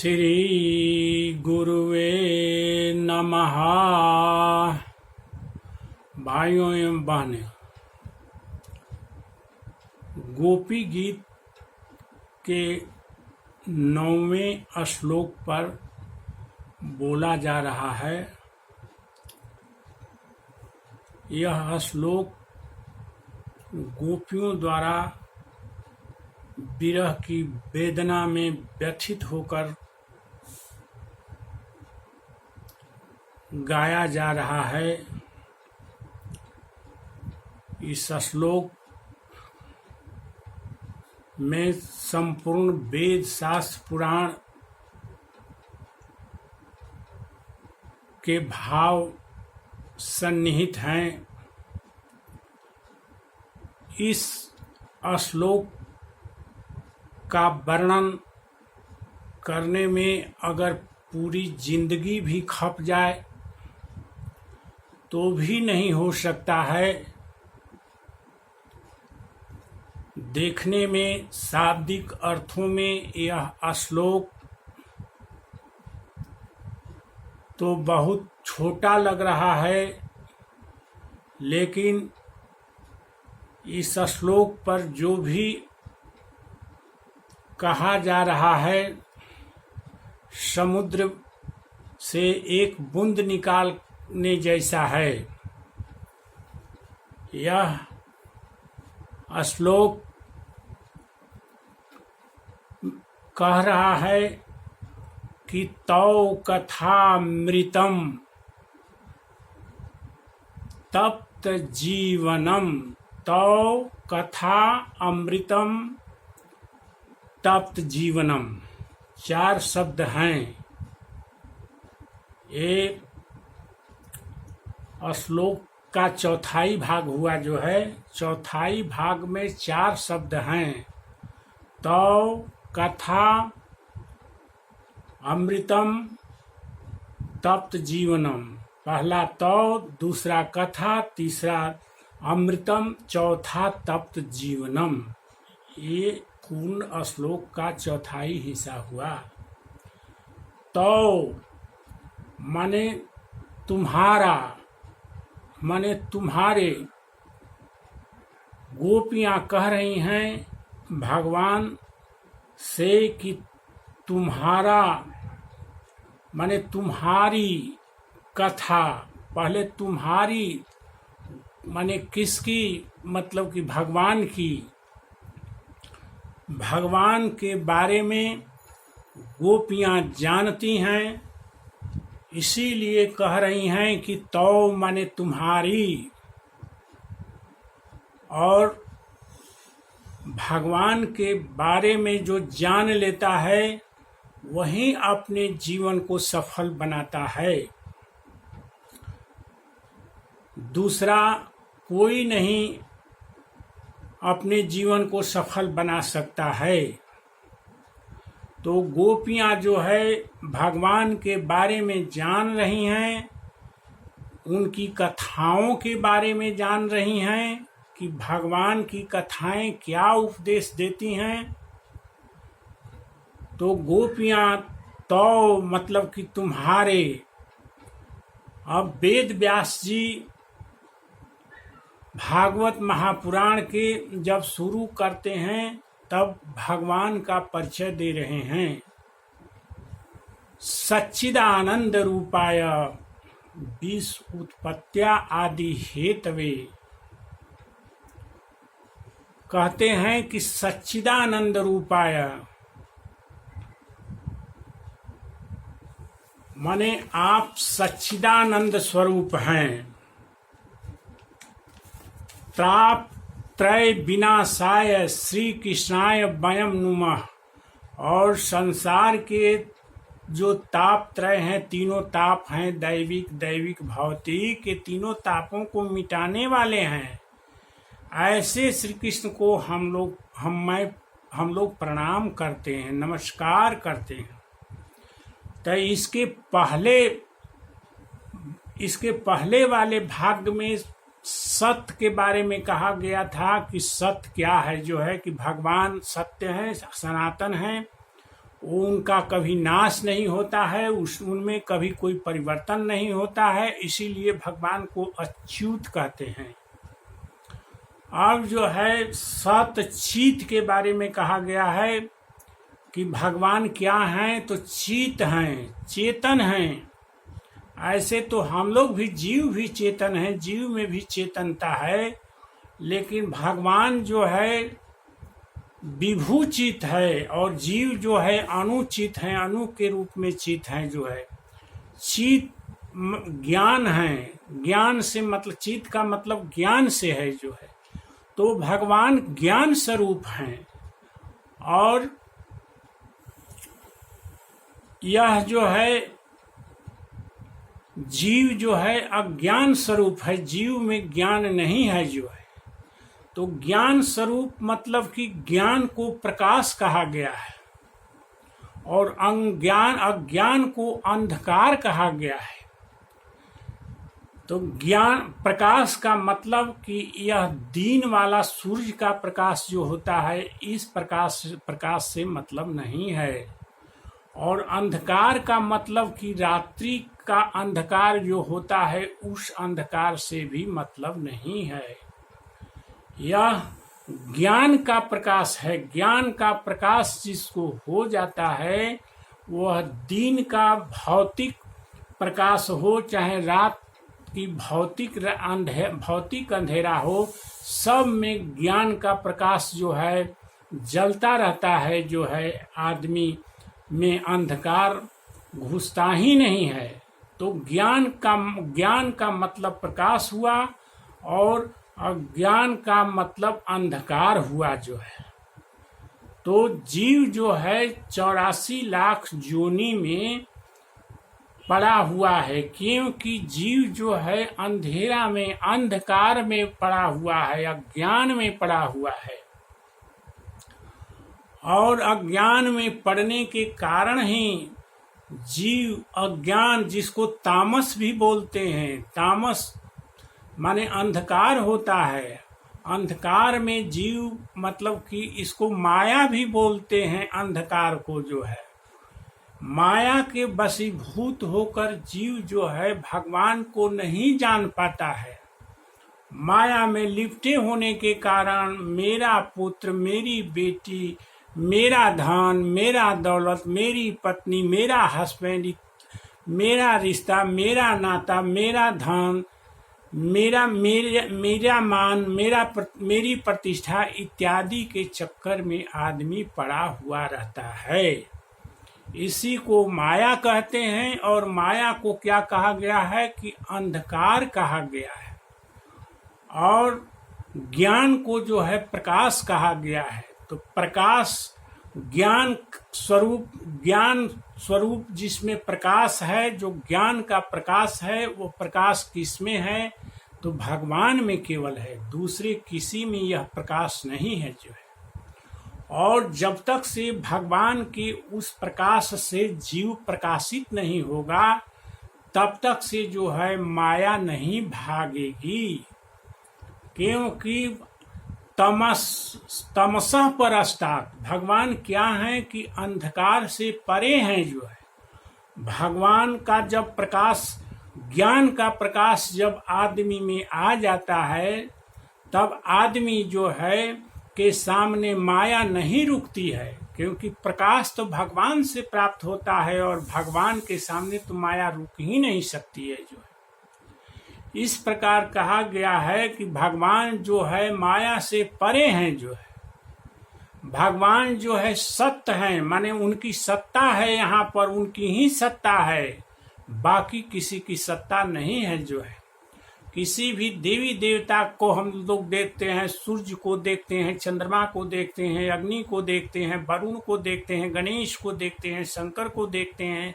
श्री गुरुवे नमः। भाइयों एवं बहनों, गोपी गीत के 9वें श्लोक पर बोला जा रहा है। यह श्लोक गोपियों द्वारा विरह की वेदना में व्यथित होकर गाया जा रहा है। इस श्लोक में संपूर्ण वेद शास्त्र पुराण के भाव सन्निहित हैं। इस श्लोक का वर्णन करने में अगर पूरी जिंदगी भी खप जाए तो भी नहीं हो सकता है। देखने में शाब्दिक अर्थों में यह श्लोक तो बहुत छोटा लग रहा है, लेकिन इस श्लोक पर जो भी कहा जा रहा है, समुद्र से एक बूंद निकालने जैसा है। यह श्लोक कह रहा है कि तौ कथामृतम तप्त जीवनम। तौ कथा अमृतम तप्त जीवनम, 4 शब्द हैं। ये श्लोक का चौथाई भाग हुआ जो है, चौथाई भाग में 4 शब्द हैं। तौ कथा अमृतम तप्त जीवनम। पहला तौ, दूसरा कथा, तीसरा अमृतम, चौथा तप्त जीवनम। ये पूर्ण श्लोक का चौथाई हिस्सा हुआ। तो माने तुम्हारा, माने तुम्हारे। गोपियां कह रही हैं भगवान से कि तुम्हारा माने तुम्हारी कथा। पहले तुम्हारी माने किसकी, मतलब कि भगवान की। भगवान के बारे में गोपियां जानती हैं, इसीलिए कह रही हैं कि तौ माने तुम्हारी। और भगवान के बारे में जो जान लेता है वही अपने जीवन को सफल बनाता है। दूसरा कोई नहीं अपने जीवन को सफल बना सकता है। तो गोपियां जो है भगवान के बारे में जान रही हैं, उनकी कथाओं के बारे में जान रही हैं कि भगवान की कथाएं क्या उपदेश देती हैं। तो गोपियां तो मतलब कि तुम्हारे। अब वेद व्यास जी भागवत महापुराण के जब शुरू करते हैं तब भगवान का परिचय दे रहे हैं। सच्चिदानंद रूपाय विश्व उत्पत्त्या आदि हेतवे। कहते हैं कि सच्चिदानंद रूपाय माने आप सच्चिदानंद स्वरूप हैं। ताप त्रय विनाशाय श्री कृष्णाय वयम नुमः। और संसार के जो ताप त्रय हैं, तीनों ताप हैं, दैविक दैविक भौतिक, के तीनों तापों को मिटाने वाले हैं। ऐसे श्री कृष्ण को हम लोग प्रणाम करते हैं, नमस्कार करते हैं। तो इसके पहले वाले भाग में सत्य के बारे में कहा गया था कि सत्य क्या है, जो है कि भगवान सत्य है, सनातन है, उनका कभी नाश नहीं होता है, उनमें कभी कोई परिवर्तन नहीं होता है, इसीलिए भगवान को अच्युत कहते हैं। अब जो है सत चित के बारे में कहा गया है कि भगवान क्या हैं, तो चित हैं, चेतन हैं। ऐसे तो हम लोग भी जीव भी चेतन हैं, जीव में भी चेतनता है, लेकिन भगवान जो है विभू चित है और जीव जो है अनुचित है, अणु के रूप में चित है। जो है चित ज्ञान है, ज्ञान से मतलब चित का मतलब ज्ञान से है जो है, तो भगवान ज्ञान स्वरूप हैं। और यह जो है जीव जो है अज्ञान स्वरूप है, जीव में ज्ञान नहीं है जो है। तो ज्ञान स्वरूप मतलब कि ज्ञान को प्रकाश कहा गया है और अज्ञान को अंधकार कहा गया है। तो ज्ञान प्रकाश का मतलब कि यह दिन वाला सूर्य का प्रकाश जो होता है, इस प्रकाश से मतलब नहीं है। और अंधकार का मतलब कि रात्रि का अंधकार जो होता है, उस अंधकार से भी मतलब नहीं है। यह ज्ञान का प्रकाश है। ज्ञान का प्रकाश जिसको हो जाता है, वह दिन का भौतिक प्रकाश हो, चाहे रात की भौतिक अंधेरा हो, सब में ज्ञान का प्रकाश जो है जलता रहता है। जो है आदमी में अंधकार घुसता ही नहीं है। तो ज्ञान का मतलब प्रकाश हुआ और अज्ञान का मतलब अंधकार हुआ जो है। तो जीव जो है 84 लाख योनि में पड़ा हुआ है, क्योंकि जीव जो है अंधेरा में, अंधकार में पड़ा हुआ है, अज्ञान में पड़ा हुआ है। और अज्ञान में पड़ने के कारण ही जीव अज्ञान, जिसको तामस भी बोलते हैं, तामस माने अंधकार होता है। अंधकार में जीव मतलब कि इसको माया भी बोलते हैं। अंधकार को जो है माया के वशीभूत होकर जीव जो है भगवान को नहीं जान पाता है। माया में लिपटे होने के कारण मेरा पुत्र, मेरी बेटी, मेरा धन, मेरा दौलत, मेरी पत्नी, मेरा हस्बैंड, मेरा रिश्ता, मेरा नाता, मेरा धन, मेरा मान, मेरी प्रतिष्ठा इत्यादि के चक्कर में आदमी पड़ा हुआ रहता है। इसी को माया कहते हैं। और माया को क्या कहा गया है कि अंधकार कहा गया है। और ज्ञान को जो है प्रकाश कहा गया है। तो प्रकाश ज्ञान स्वरूप जिसमें प्रकाश है, जो ज्ञान का प्रकाश है, वो प्रकाश किसमें है, तो भगवान में केवल है, दूसरे किसी में यह प्रकाश नहीं है जो है। और जब तक से भगवान के उस प्रकाश से जीव प्रकाशित नहीं होगा, तब तक से जो है माया नहीं भागेगी। क्योंकि तमसः परस्तात्, भगवान क्या है कि अंधकार से परे हैं जो है। भगवान का जब प्रकाश, ज्ञान का प्रकाश जब आदमी में आ जाता है, तब आदमी जो है के सामने माया नहीं रुकती है। क्योंकि प्रकाश तो भगवान से प्राप्त होता है और भगवान के सामने तो माया रुक ही नहीं सकती है जो है। इस प्रकार कहा गया है कि भगवान जो है माया से परे हैं जो है। भगवान जो है सत्य हैं, माने उनकी सत्ता है, यहाँ पर उनकी ही सत्ता है, बाकी किसी की सत्ता नहीं है जो है। किसी भी देवी देवता को हम लोग देखते हैं, सूर्य को देखते हैं, चंद्रमा को देखते हैं, अग्नि को देखते हैं, वरुण को देखते हैं, गणेश को देखते हैं, शंकर को देखते हैं,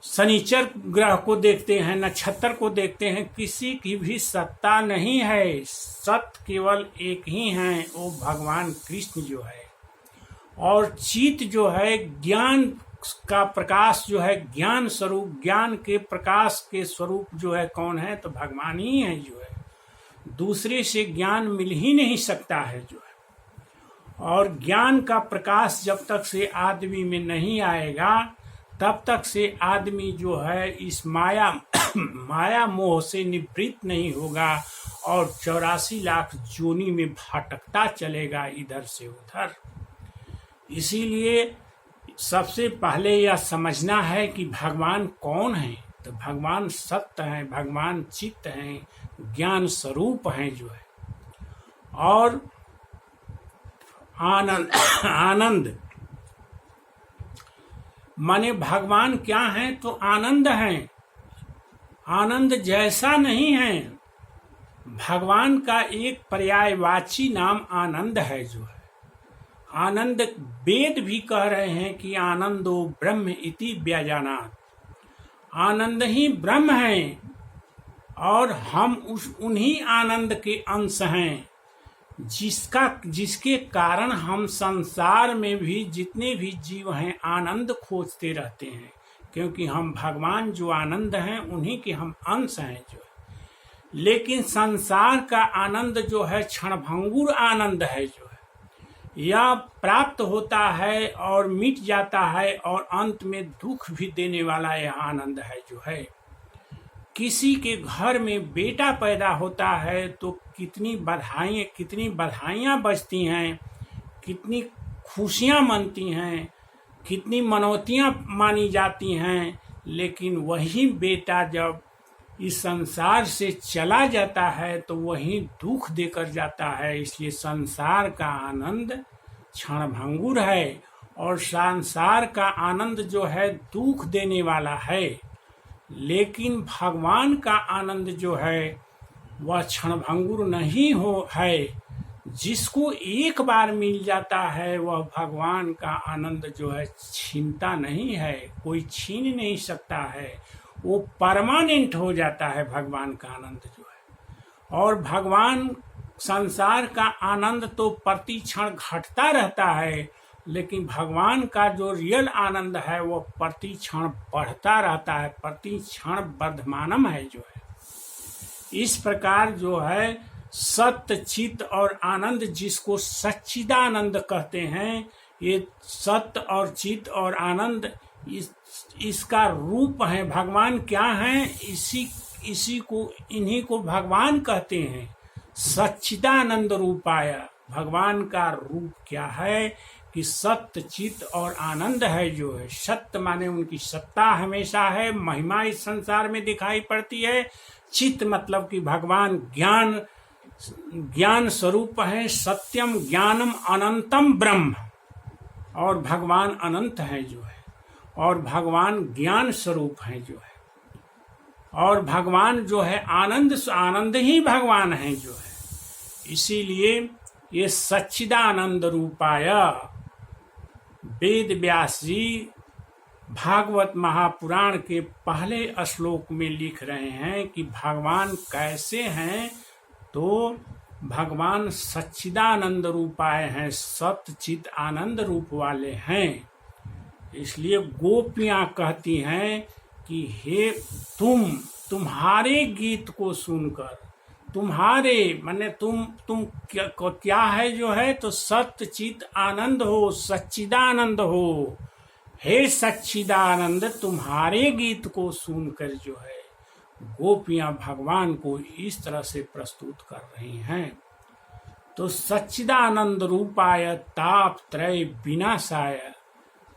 शनिचर ग्रह को देखते हैं, नक्षत्र को देखते हैं, किसी की भी सत्ता नहीं है। सत्य केवल एक ही है, वो भगवान कृष्ण जो है। और चित जो है ज्ञान का प्रकाश जो है, ज्ञान स्वरूप, ज्ञान के प्रकाश के स्वरूप जो है कौन है, तो भगवान ही है जो है। दूसरे से ज्ञान मिल ही नहीं सकता है जो है। और ज्ञान का प्रकाश जब तक से आदमी में नहीं आएगा तब तक से आदमी जो है इस माया मोह से निवृत्त नहीं होगा और 84 लाख जोनी में भटकता चलेगा इधर से उधर। इसीलिए सबसे पहले यह समझना है कि भगवान कौन है। तो भगवान सत्य है, भगवान चित्त है, ज्ञान स्वरूप है जो है। और आनंद माने भगवान क्या है? तो आनंद है। आनंद जैसा नहीं है। भगवान का एक पर्यायवाची नाम आनंद है जो है। आनंद वेद भी कह रहे हैं कि आनंदो ब्रह्म इति व्यजानात्। आनंद ही ब्रह्म है और हम उन्हीं आनंद के अंश हैं जिसके कारण हम संसार में भी जितने भी जीव हैं आनंद खोजते रहते हैं, क्योंकि हम भगवान जो आनंद हैं उन्हीं के हम अंश हैं जो है। लेकिन संसार का आनंद जो है क्षणभंगुर आनंद है जो है, यह प्राप्त होता है और मिट जाता है और अंत में दुख भी देने वाला यह आनंद है जो है। किसी के घर में बेटा पैदा होता है तो कितनी बधाइयाँ बजती हैं, कितनी खुशियाँ मनती हैं, कितनी मनौतियाँ मानी जाती हैं। लेकिन वही बेटा जब इस संसार से चला जाता है तो वही दुख देकर जाता है। इसलिए संसार का आनंद क्षणभंगुर है और संसार का आनंद जो है दुख देने वाला है। लेकिन भगवान का आनंद जो है वह क्षणभंगुर नहीं है। जिसको एक बार मिल जाता है वह भगवान का आनंद जो है छीनता नहीं है, कोई छीन नहीं सकता है, वो परमानेंट हो जाता है भगवान का आनंद जो है। और भगवान संसार का आनंद तो प्रति क्षण घटता रहता है, लेकिन भगवान का जो रियल आनंद है वो प्रति क्षण बढ़ता रहता है, प्रति क्षण वर्धमानम है जो है। इस प्रकार जो है सत्य चित्त और आनंद, जिसको सच्चिदानंद कहते हैं, ये सत्य और चित्त और आनंद इसका रूप है। भगवान क्या है? इन्हीं को भगवान कहते हैं। सच्चिदानंद रूपाया, भगवान का रूप क्या है कि सत्य चित्त और आनंद है जो है। सत्य माने उनकी सत्ता हमेशा है, महिमा इस संसार में दिखाई पड़ती है। चित्त मतलब कि भगवान ज्ञान स्वरूप है, सत्यम ज्ञानम अनंतम ब्रह्म, और भगवान अनंत है जो है, और भगवान ज्ञान स्वरूप है जो है। और भगवान जो है आनंद ही भगवान है जो है। इसीलिए ये सच्चिदानंद रूपाय वेद व्यास जी भागवत महापुराण के पहले श्लोक में लिख रहे हैं कि भगवान कैसे हैं। तो भगवान सच्चिदानंद रूपाय हैं, सत्य चित आनंद रूप वाले हैं। इसलिए गोपियां कहती हैं कि हे तुम्हारे गीत को सुनकर, तुम्हारे माने तुम क्या है जो है, तो सत्य चित आनंद हो, सच्चिदानंद हो। हे सच्चिदानंद, तुम्हारे गीत को सुनकर जो है गोपियां भगवान को इस तरह से प्रस्तुत कर रही हैं। तो सच्चिदानंद रूपाय ताप त्रय विनाशाय,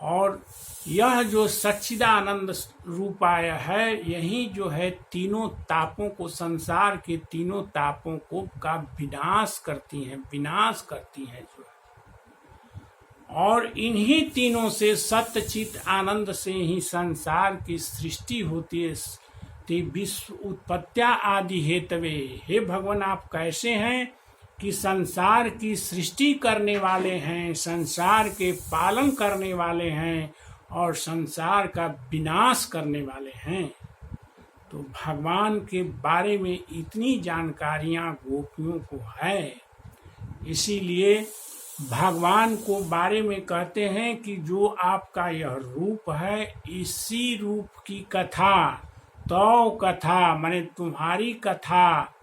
और यह जो सच्चिदानंद रूपाय है यही जो है तीनों तापों को, संसार के तीनों तापों को का विनाश करती हैं जो है। और इन्हीं तीनों से सत्य चित आनंद से ही संसार की सृष्टि होती है। ते विश्व उत्पत्त्या आदि हेतवे, हे भगवान आप कैसे हैं कि संसार की सृष्टि करने वाले हैं, संसार के पालन करने वाले हैं और संसार का विनाश करने वाले हैं। तो भगवान के बारे में इतनी जानकारियां गोपियों को है। इसीलिए भगवान को बारे में कहते हैं कि जो आपका यह रूप है, इसी रूप की कथा, तो कथा माने तुम्हारी कथा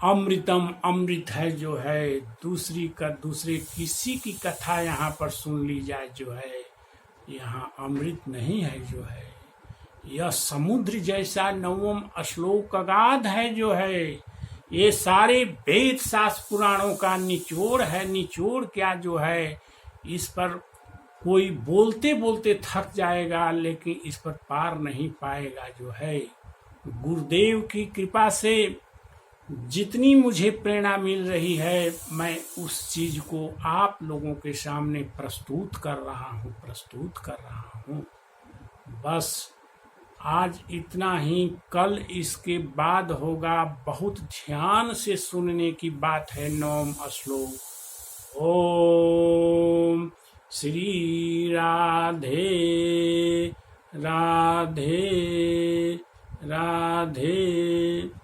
अमृतम अमृत है जो है, दूसरे किसी की कथा यहाँ पर सुन ली जाए जो है, यहाँ अमृत नहीं है जो है। यह समुद्र जैसा नवम श्लोक अगाध है जो है। ये सारे वेद शास्त्र पुराणों का निचोड़ है। निचोड़ क्या जो है, इस पर कोई बोलते बोलते थक जाएगा लेकिन इस पर पार नहीं पाएगा जो है। गुरुदेव की कृपा से जितनी मुझे प्रेरणा मिल रही है, मैं उस चीज को आप लोगों के सामने प्रस्तुत कर रहा हूँ। बस आज इतना ही। कल इसके बाद होगा, बहुत ध्यान से सुनने की बात है 9वां श्लोक। ओम श्री राधे राधे राधे।